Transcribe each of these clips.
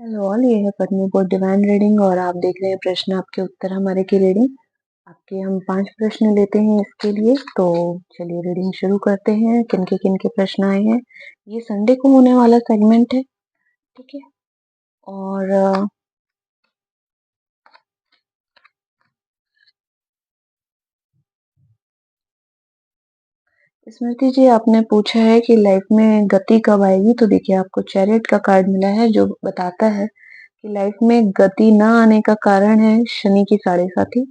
Hello all, ये है Padmi board divine reading और आप देख रहे हैं प्रश्न आपके उत्तर हमारे की रीडिंग। आपके हम 5 प्रश्न लेते हैं इसके लिए, तो चलिए रीडिंग शुरू करते हैं। किन के प्रश्न आए हैं। ये संडे को होने वाला सेगमेंट है, ठीक है। और स्मृति जी, आपने पूछा है कि लाइफ में गति कब आएगी। तो देखिए, आपको चैरियट का कार्ड मिला है जो बताता है कि लाइफ में गति ना आने का कारण है शनि की साढ़े साथी।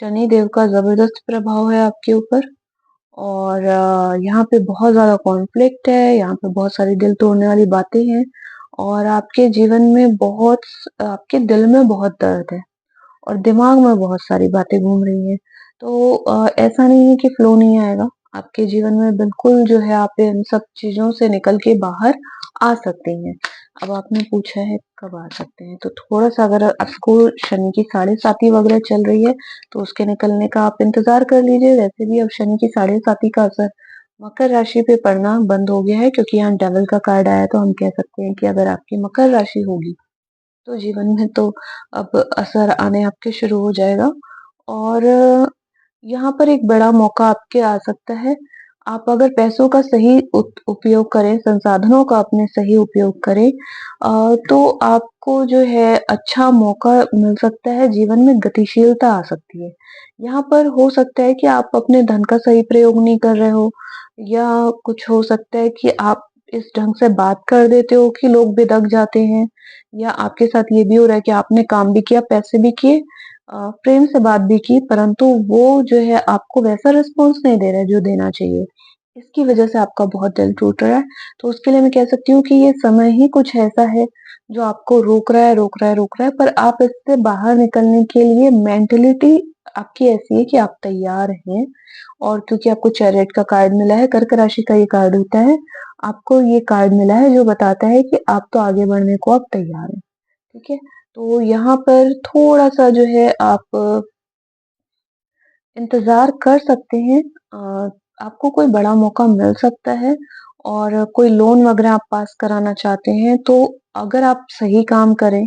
शनि देव का जबरदस्त प्रभाव है आपके ऊपर। और यहाँ पे बहुत ज़्यादा कॉन्फ्लिक्ट है, यहाँ पे बहुत सारी दिल तोड़ने वाली बातें हैं। और आपके जीवन में आपके दिल में बहुत दर्द है और दिमाग में बहुत सारी बातें घूम रही हैं। तो ऐसा नहीं है कि फ्लो नहीं आएगा आपके जीवन में, बिल्कुल जो है आप इन सब चीज़ों से निकल के बाहर आ सकती हैं। अब आपने पूछा है कब आ सकते हैं, तो थोड़ा-सा अगर आपको शनि की साढ़े साती वगैरह चल रही है, तो उसके निकलने का आप इंतज़ार कर लीजिए। वैसे भी अब शनि की साढ़े साती का असर मकर राशि पे पड़ना बंद हो गया है, क्योंकि यहाँ डेविल का कार्ड आया, तो हम कह सकते हैं कि अगर आपकी मकर राशि होगी तो जीवन में तो अब असर आने आपके शुरू हो जाएगा। और यहाँ पर एक बड़ा मौका आपके आ सकता है। आप अगर पैसों का सही उपयोग करें, संसाधनों का अपने सही उपयोग करें, तो आपको जो है अच्छा मौका मिल सकता है, जीवन में गतिशीलता आ सकती है। यहाँ पर हो सकता है कि आप अपने धन का सही प्रयोग नहीं कर रहे हो, या कुछ हो सकता है कि आप इस ढंग से बात कर देते हो कि लोग बेदक जाते हैं, या आपके साथ ये भी हो रहा है कि आपने काम भी किया, पैसे भी किए, प्रेम से बात भी की, परंतु वो जो है आपको वैसा रिस्पॉन्स नहीं दे रहा है जो देना चाहिए। इसकी वजह से आपका बहुत दिल टूट रहा है। तो उसके लिए मैं कह सकती हूँ कि ये समय ही कुछ ऐसा है जो आपको रोक रहा है, रोक रहा है, रोक रहा है, पर आप इससे बाहर निकलने के लिए मेंटालिटी आपकी ऐसी है कि आप तैयार हैं। और क्योंकि आपको चैरियट का कार्ड मिला है, कर्क राशि का ये कार्ड होता है, आपको ये कार्ड मिला है जो बताता है कि आप तो आगे बढ़ने को आप तैयार हैं, ठीक है। तो यहाँ पर थोड़ा-सा जो है आप इंतज़ार कर सकते हैं। आपको कोई बड़ा मौका मिल सकता है, और कोई लोन वगैरह आप पास कराना चाहते हैं, तो अगर आप सही काम करें,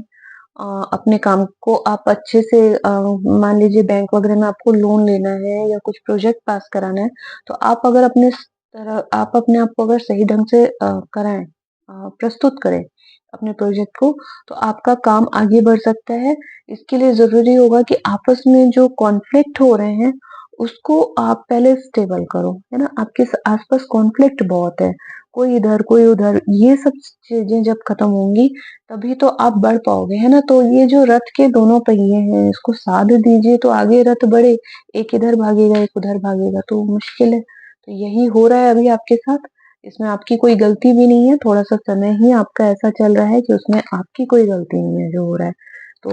अपने काम को आप अच्छे से मान लीजिए बैंक वगैरह में आपको लोन लेना है या कुछ प्रोजेक्ट पास कराना है, तो आप अगर आप अपने आप को अगर सही ढंग से कराएँ, प्रस्तुत करें अपने प्रोजेक्ट को, तो आपका काम आगे बढ़ सकता है। इसके लिए ज़रूरी होगा कि आपस में जो कॉन्फ्लिक्ट हो रहे हैं, उसको आप पहले स्टेबल करो, है ना? आपके आस-पास कॉन्फ्लिक्ट बहुत है, कोई इधर, कोई उधर, ये सब चीज़ें जब खत्म होंगी, तभी तो आप बढ़ पाओगे, है ना? तो ये जो रथ के दोनों पहिए हैं, इसको साध दीजिए तो आगे रथ बढ़े। एक इधर भागेगा, एक उधर भागेगा तो मुश्किल है। तो यही हो रहा है अभी आपके साथ। इसमें आपकी कोई गलती भी नहीं है, थोड़ा-सा समय ही आपका ऐसा चल रहा है कि उसमें आपकी कोई गलती नहीं है जो हो रहा है। तो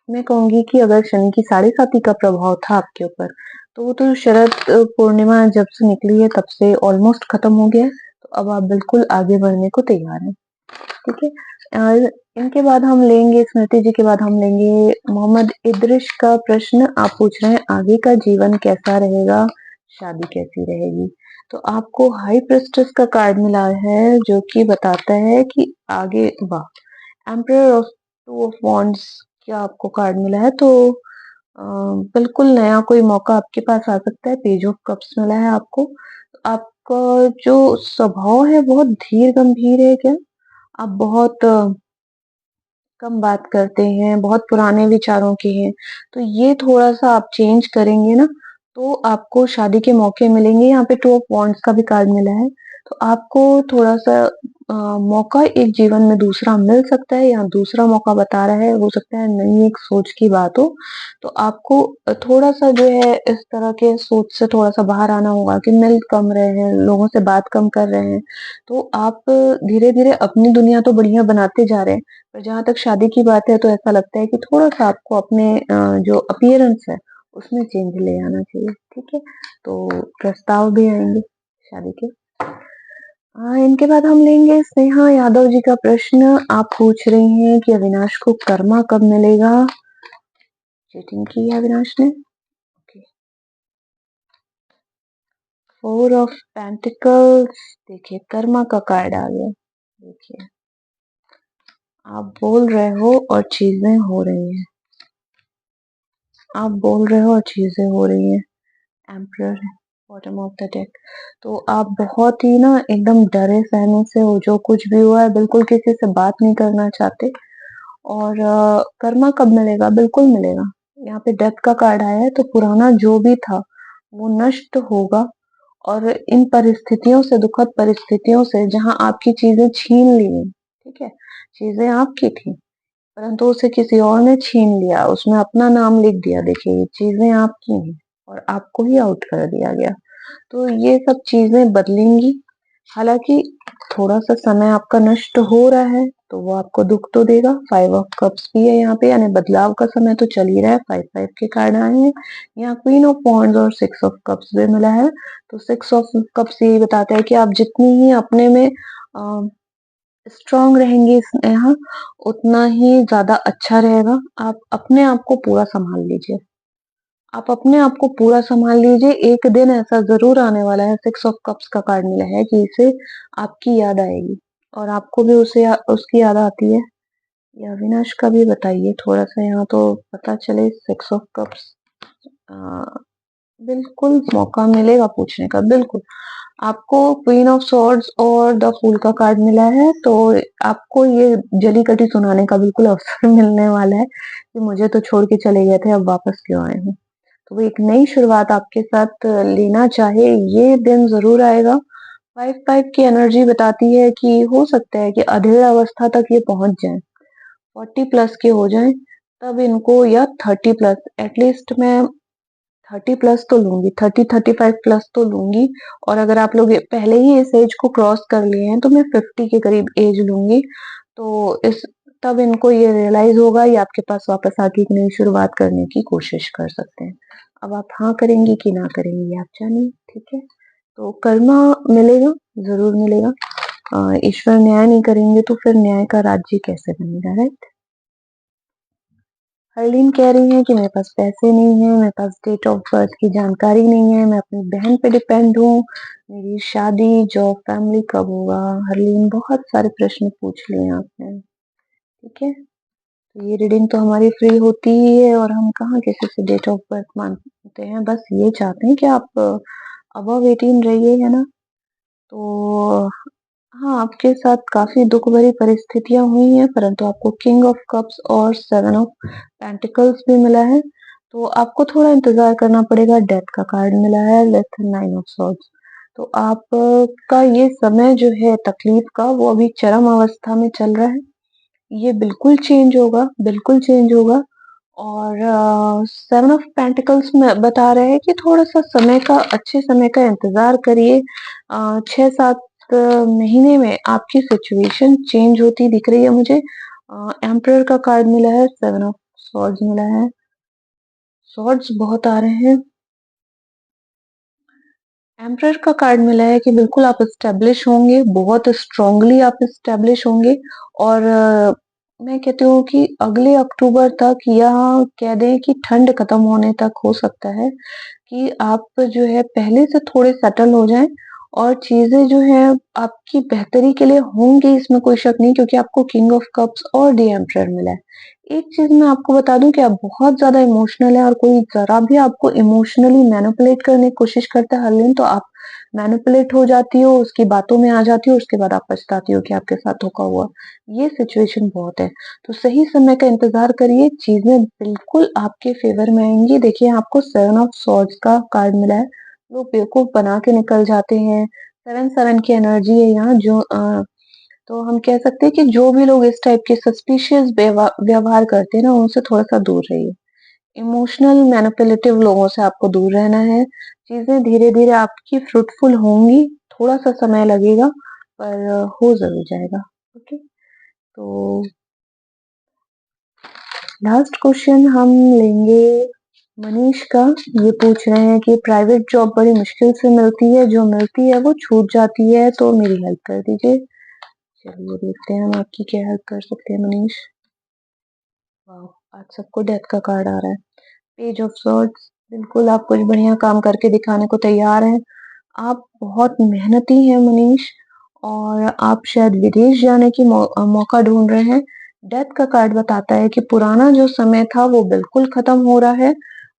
मैं कहूँगी कि अगर शनि की साढ़े साती का प्रभाव था आपके ऊपर, तो वो तो शरद पूर्णिमा जब से निकली है तब से ऑलमोस्ट खत्म हो गया है। तो अब आप बिल्कुल आगे बढ़ने को तैयार हैं, ठीक है। इनके बाद हम लेंगे, स्मृति जी के बाद हम लेंगे मोहम्मद इद्रिश का प्रश्न। आप पूछ रहे हैं आगे का जीवन कैसा रहेगा, शादी कैसी रहेगी। तो आपको हाई प्रेस्टिस का कार्ड मिला है जो कि बताता है कि आगे, वाह, emperor of two of wands क्या आपको कार्ड मिला है। तो बिल्कुल नया कोई मौका आपके पास आ सकता है। पेज ऑफ कप्स मिला है आपको। आपका जो स्वभाव है बहुत धीर गंभीर है क्या? आप बहुत कम बात करते हैं, बहुत पुराने विचारों के हैं। तो ये थोड़ा-सा आप चेंज करेंगे ना, तो आपको शादी के मौके मिलेंगे। यहाँ पे टू ऑफ वांड्स का भी कार्ड मिला है। तो आपको थोड़ा-सा मौका एक जीवन में दूसरा मिल सकता है, या दूसरा मौका बता रहा है, हो सकता है नई एक सोच की बात हो। तो आपको थोड़ा-सा जो है इस तरह के सोच से थोड़ा-सा बाहर आना होगा कि मिल कम रहे हैं, लोगों से बात कम कर रहे हैं। तो आप धीरे-धीरे अपनी दुनिया तो बढ़िया बनाते जा रहे हैं, पर जहाँ तक शादी की बात है, तो ऐसा लगता है कि थोड़ा-सा आपको अपने जो अपीयरेंस है, उसमें चेंज ले आना चाहिए, ठीक है? तो प्रस्ताव भी आएँगे शादी के। इनके बाद हम लेंगे स्नेहा यादव जी का प्रश्न। आप पूछ रही हैं कि अविनाश को कर्मा कब मिलेगा? चीटिंग की है अविनाश ने। ओके। 4 ऑफ पेंटिकल्स, देखिए कर्मा का कार्ड आ गया। देखिए, आप बोल रहे हो और चीज़ें हो रही हैं। आप बोल रहे हो और चीज़ें हो रही हैं। एम्परर है, बॉटम ऑफ द डेक। तो आप बहुत ही ना एकदम डरे सहमे से हो, जो कुछ भी हुआ है बिल्कुल किसी से बात नहीं करना चाहते। और कर्मा कब मिलेगा? बिल्कुल मिलेगा। यहाँ पे डेथ का कार्ड आया है, तो पुराना जो भी था वो नष्ट होगा। और इन परिस्थितियों से, दुखद परिस्थितियों से, जहाँ आपकी चीजें छीन ली गई, ठीक है, चीजें आपकी थी परंतु उसे किसी और ने छीन लिया, उसमें अपना नाम लिख दिया, देखिए ये चीजें आपकी हैं और आपको ही आउट कर दिया गया। तो ये सब चीजें बदलेंगी। हालांकि थोड़ा सा समय आपका नष्ट हो रहा है, तो वो आपको दुख तो देगा। 5 ऑफ कप्स भी है यहाँ पे, यानी बदलाव का समय तो चल ही रहा है। 5-5 के कार्ड आए हैं। यहाँ क्वीन ऑफ वॉन्ड्स और 6 ऑफ कप्स भी मिला है। तो 6 ऑफ कप्स यही बताता है कि आप जितनी ही अपने में स्ट्रांग रहेंगे यहाँ, उतना ही ज्यादा अच्छा रहेगा। आप अपने आप को पूरा संभाल लीजिए। आप अपने आप को पूरा संभाल लीजिए। एक दिन ऐसा ज़रूर आने वाला है, 6 ऑफ कप्स का कार्ड मिला है, कि इसे आपकी याद आएगी और आपको भी उसकी याद आती है। या अविनाश का भी बताइए थोड़ा-सा, यहाँ तो पता चले। 6 ऑफ कप्स अ, बिल्कुल मौका मिलेगा पूछने का, बिल्कुल। आपको क्वीन ऑफ स्वॉर्ड्स और द फूल का कार्ड मिला है, तो आपको ये जली-कटी सुनाने का बिल्कुल अवसर मिलने वाला है कि मुझे तो छोड़ के चले गए थे, अब वापस क्यों आए हो? तो वो एक नई शुरुआत आपके साथ लेना चाहे, ये दिन ज़रूर आएगा। 5-5 की एनर्जी बताती है कि हो सकता है कि अधेड़ अवस्था तक ये पहुँच जाएँ, 40 प्लस के हो जाएँ, तब इनको, या 30 प्लस, एटलीस्ट मैं 30 प्लस तो लूँगी, 30-35 प्लस तो लूँगी। और अगर आप लोग पहले ही इस एज को क्रॉस कर लिए हैं, तो मैं 50 के करीब एज लूँगी। तो इस तब इनको ये रियलाइज़ होगा, ये आपके पास वापस आके एक नई शुरुआत करने की कोशिश कर सकते हैं। अब आप हाँ करेंगी कि ना करेंगी, आप जानिए, ठीक है? तो कर्मा मिलेगा, ज़रूर मिलेगा। ईश्वर न्याय नहीं करेंगे तो फिर न्याय का राज्य कैसे बनेगा, राइट? हरलीन कह रही हैं कि मेरे पास पैसे नहीं हैं, मेरे पास डेट ऑफ बर्थ की जानकारी नहीं है, मैं अपनी बहन पे डिपेंड हूँ, मेरी शादी, जॉब, फैमिली कब होगा? हरलीन, बहुत सारे प्रश्न पूछ लिए आपने, ठीक है? तो ये रीडिंग तो हमारी फ्री होती ही है और हम कहाँ किसी से डेट ऑफ बर्थ मांगते हैं, बस ये चाहते हैं कि आप अबव 18 रहिए, है ना? तो हाँ, आपके साथ काफ़ी दुःख भरी परिस्थितियाँ हुई हैं, परंतु आपको किंग ऑफ कप्स और 7 ऑफ पेंटिकल्स भी मिला है, तो आपको थोड़ा इंतज़ार करना पड़ेगा। डेथ का कार्ड मिला है, लेफ्ट 9 ऑफ सॉर्ड्स। तो आप का ये समय जो है तकलीफ का, वो अभी चरम अवस्था में चल रहा है। ये बिल्कुल चेंज होगा, बिल्कुल चेंज होगा। और 7 ऑफ पेंटिकल्स में बता रहे हैं कि थोड़ा-सा समय का, अच्छे समय का इंतज़ार करिए। 6-7 महीने में आपकी सिचुएशन चेंज होती दिख रही है मुझे। एम्परर का कार्ड मिला है, 7 ऑफ स्वॉर्ड्स मिला है। स्वॉर्ड्स बहुत आ रहे हैं। एम्परर का कार्ड मिला है कि बिल्कुल आप एस्टेब्लिश होंगे, बहुत स्ट्रांगली आप एस्टेब्लिश होंगे। और मैं कहती हूँ कि अगले अक्टूबर तक, या कह दें कि ठंड खत्म होने तक, हो सकता है कि आप जो है पहले से थोड़े सेटल हो जाएँ और चीज़ें जो हैं आपकी बेहतरी के लिए होंगी, इसमें कोई शक नहीं, क्योंकि आपको किंग ऑफ कप्स और द एम्परर मिला है। एक चीज़ मैं आपको बता दूँ कि आप बहुत ज़्यादा इमोशनल हैं, और कोई ज़रा भी आपको इमोशनली मैनिपुलेट करने की कोशिश करता है हरलीन, तो आप मैनिपुलेट हो जाती हो, उसकी बातों में आ जाती हो, उसके बाद आप पछताती हो कि आपके साथ धोखा हुआ। ये सिचुएशन बहुत है। तो सही समय का इंतज़ार करिए, चीज़ें बिल्कुल आपके फ़ेवर में आएँगी। देखिए, आपको 7 ऑफ सॉर्ड्स का कार्ड मिला है। लोग बेवकूफ़ बना के निकल जाते हैं। 7-7 की एनर्जी है यहाँ, जो तो हम कह सकते हैं कि जो भी लोग इस टाइप के सस्पिशियस व्यवहार करते हैं ना, उनसे थोड़ा-सा दूर रहिए। इमोशनल मैनिपुलेटिव लोगों से आपको दूर रहना है। चीज़ें धीरे-धीरे आपकी फ्रूटफुल होंगी, थोड़ा-सा समय लगेगा, पर हो ज़रूर जाएगा। ओके? तो लास्ट क्वेश्चन हम लेंगे मनीष का। ये पूछ रहे हैं कि प्राइवेट जॉब बड़ी मुश्किल से मिलती है, जो मिलती है वो छूट जाती है, तो मेरी हेल्प कर दीजिए। चलिए देखते हैं हम आपकी क्या हेल्प कर सकते हैं मनीष। वाओ! आज सबको डेथ का कार्ड आ रहा है। पेज ऑफ सॉर्ड्स, बिल्कुल आप कुछ बढ़िया काम करके दिखाने को तैयार हैं। आप बहुत मेहनती हैं मनीष, और आप शायद विदेश जाने की मौका ढूँढ रहे हैं। डेथ का कार्ड बताता है कि पुराना जो समय था वो बिल्कुल खत्म हो रहा है।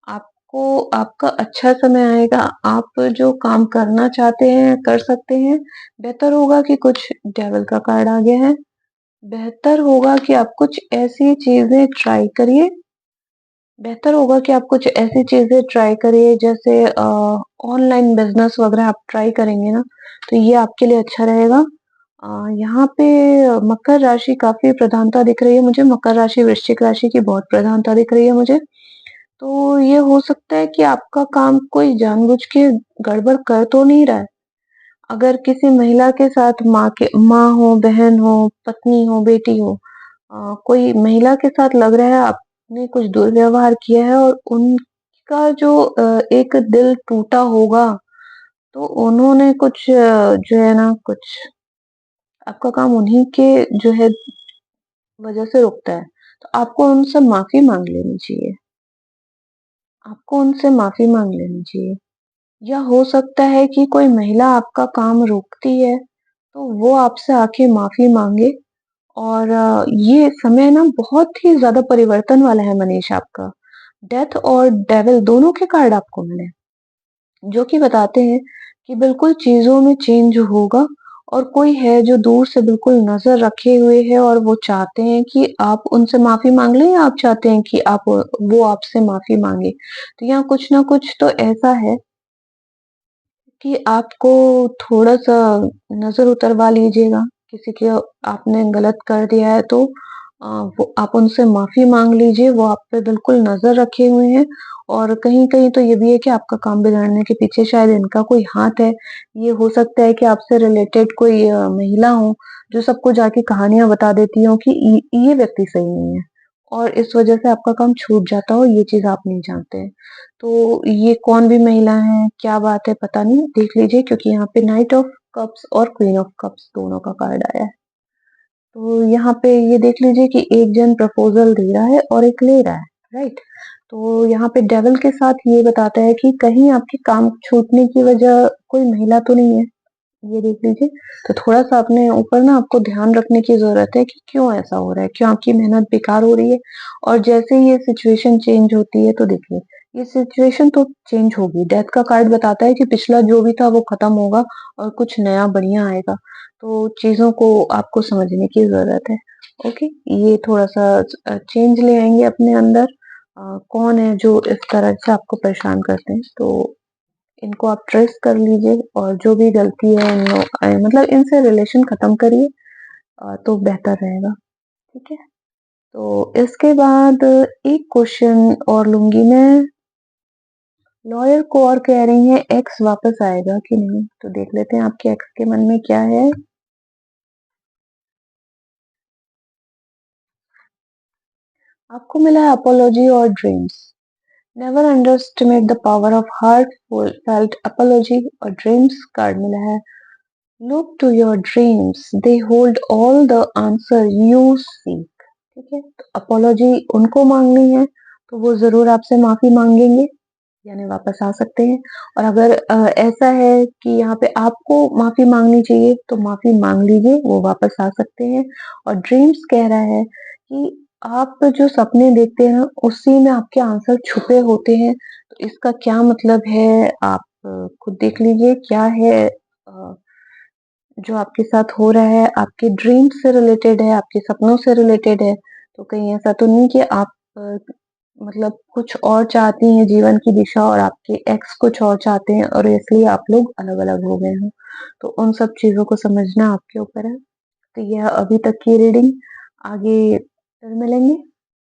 आपको आपका अच्छा समय आएगा। आप जो काम करना चाहते हैं, कर सकते हैं। बेहतर होगा कि कुछ डेविल का कार्ड आ गया है। बेहतर होगा कि आप कुछ ऐसी चीज़ें ट्राई करिए बेहतर होगा कि आप कुछ ऐसी चीज़ें ट्राई करिए जैसे ऑनलाइन बिज़नेस वग़ैरह आप ट्राई करेंगे ना, तो ये आपके लिए अच्छा रहेगा। यहाँ पे मकर राशि काफ़ी प्रधानता दिख रही है मुझे, मकर राशि, वृश्चिक राशि की बहुत प्रधानता दिख रही है मुझे। तो ये हो सकता है कि आपका काम कोई जानबूझ के गड़बड़ कर तो नहीं रहा है। अगर किसी महिला के साथ माँ हो, बहन हो, पत्नी हो, बेटी हो कोई महिला के साथ लग रहा है आपने कुछ दुर्व्यवहार किया है और उनका जो एक दिल टूटा होगा, तो उन्होंने कुछ जो है ना कुछ आपका काम उन्हीं के जो है वजह से रुकता है। तो आपको उनसे माफ़ी माँग लेनी चाहिए। आपको उनसे माफ़ी माँग लेनी चाहिए। या हो सकता है कि कोई महिला आपका काम रोकती है, तो वो आपसे आके माफ़ी माँगे और ये समय ना बहुत ही ज़्यादा परिवर्तन वाला है मनीष आपका। डेथ और डेविल दोनों के कार्ड आपको मिले, जो कि बताते हैं कि बिल्कुल चीज़ों में चेंज होगा और कोई है जो दूर से बिल्कुल नज़र रखे हुए है और वो चाहते हैं कि आप उनसे माफ़ी माँग लें या आप चाहते हैं कि आप वो आपसे माफ़ी माँगे। तो यहाँ कुछ ना कुछ तो ऐसा है कि आपको थोड़ा-सा नज़र उतरवा लीजिएगा, किसी के आपने गलत कर दिया है तो अ, वो आप उनसे माफ़ी माँग लीजिए, वो आप पे बिल्कुल नज़र रखे हुए हैं और कहीं-कहीं तो ये भी है कि आपका काम बिगड़ने के पीछे शायद इनका कोई हाथ है। ये हो सकता है कि आपसे रिलेटेड कोई महिला हो, जो सबको जाके कहानियाँ बता देती हो कि ये व्यक्ति सही नहीं है और इस वज़ह से आपका काम छूट जाता हो, ये चीज़ आप नहीं जानते हैं। तो ये कौन भी महिला है, क्या बात है पता नहीं, देख लीजिए क्योंकि यहाँ पे नाइट ऑफ कप्स और क्वीन ऑफ कप्स दोनों का कार्ड आया है। तो यहाँ पे ये देख लीजिए कि एक जन प्रपोज़ल दे रहा है और एक ले रहा है, राइट? तो यहाँ पे डेविल के साथ ये बताता है कि कहीं आपके काम छूटने की वजह कोई महिला तो नहीं है, ये देख लीजिए। तो थोड़ा-सा अपने ऊपर ना आपको ध्यान रखने की ज़रूरत है कि क्यों ऐसा हो रहा है? क्यों आपकी मेहनत बेकार हो रही है? और जैसे ही ये सिचुएशन चेंज होती है तो देखिए, ये सिचुएशन तो चेंज होगी। डेथ का कार्ड बताता है कि पिछला जो भी था वो खत्म होगा और कुछ नया बढ़िया आएगा। तो चीज़ों को आपको समझने की ज़रूरत है। ओके? ये थोड़ा-सा चेंज ले आएँगे अपने अंदर। कौन है जो इस तरह से आपको परेशान करते हैं? तो इनको आप ट्रेस कर लीजिए और जो भी गलती है मतलब इनसे रिलेशन खत्म करिए तो बेहतर रहेगा, ठीक है? तो इसके बाद एक क्वेश्चन और लूँगी मैं, लॉयर को और कह रही हैं एक्स वापस आएगा कि नहीं? तो देख लेते हैं आपके एक्स के मन में क्या है? आपको मिला है अपोलॉजी और dreams. Never underestimate the power of heartfelt apology और ड्रीम्स कार्ड मिला है। Look to your dreams. They hold all the answer you seek. ठीक है? तो अपोलॉजी उनको मांगनी है, तो वो ज़रूर आपसे माफ़ी माँगेंगे, यानी वापस आ सकते हैं और अगर ऐसा है कि यहाँ पे आपको माफ़ी माँगनी चाहिए, तो माफ़ी माँग लीजिए, वो वापस आ सकते हैं और ड्रीम्स कह रहा है कि आप जो सपने देखते हैं ना, उसी में आपके आंसर छुपे होते हैं। तो इसका क्या मतलब है, आप खुद देख लीजिए क्या है जो आपके साथ हो रहा है, आपके ड्रीम्स से रिलेटेड है, आपके सपनों से रिलेटेड है, तो कहीं ऐसा तो नहीं कि आप मतलब कुछ और चाहती हैं जीवन की दिशा और आपके एक्स कुछ और चाहते हैं और इसलिए आप लोग अलग-अलग हो गए हो। तो उन सब चीज़ों को समझना आपके ऊपर है। तो यह अभी तक की रीडिंग, आगे फिर मिलेंगे,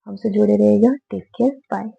हमसे जुड़े रहिएगा। Take care, bye.